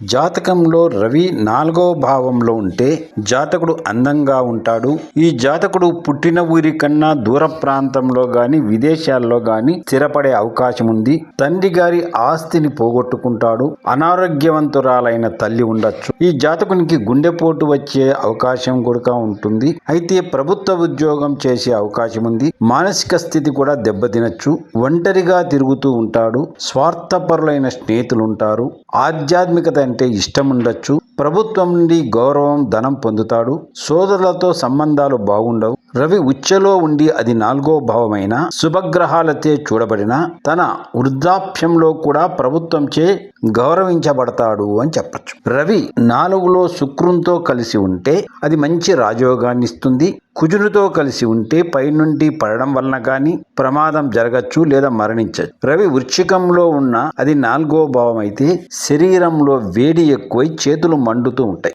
జాతకంలో రవి 4వ భావంలో ఉంటే జాతకుడు అందంగా ఉంటాడు. ఈ జాతకుడు పుట్టిన ఊరి కన్నా దూర ప్రాంతంలో గాని విదేశాల్లో గాని స్థిరపడే అవకాశం ఉంది. తండ్రి గారి ఆస్తిని పోగొట్టుకుంటాడు. అనారోగ్యవంతురాలైన తల్లి ఉండొచ్చు. ఈ జాతకునికి గుండెపోటు వచ్చే అవకాశం కూడా ఉంటుంది. అయితే ప్రభుత్వ ఉద్యోగం చేసే అవకాశం ఉంది. మానసిక స్థితి కూడా దెబ్బతినచ్చు. ఒంటరిగా తిరుగుతూ ఉంటాడు. స్వార్థపరులైన స్నేహితులు ఉంటారు. ఆధ్యాత్మికత అంటే ఇష్టం ఉండొచ్చు. ప్రభుత్వం నుండి గౌరవం, ధనం పొందుతాడు. సోదరులతో సంబంధాలు బాగుండవు. రవి ఉచ్చలో ఉండి అది 4వ భావమైన శుభగ్రహాలచే చూడబడిన తన వృద్ధాప్యంలో కూడా ప్రభుత్వంచే గౌరవించబడతాడు అని చెప్పచ్చు. రవి 4లో శుక్రునితో కలిసి ఉంటే అది మంచి రాజయోగాన్ని ఇస్తుంది. కుజునితో కలిసి ఉంటే పైనుండి పడడం వలన కానీ ప్రమాదం జరగచ్చు లేదా మరణించచ్చు. రవి వృశ్చికంలో ఉన్న అది 4వ భావం అయితే శరీరంలో వేడి ఎక్కువై చేతులు మండుతూ ఉంటాయి.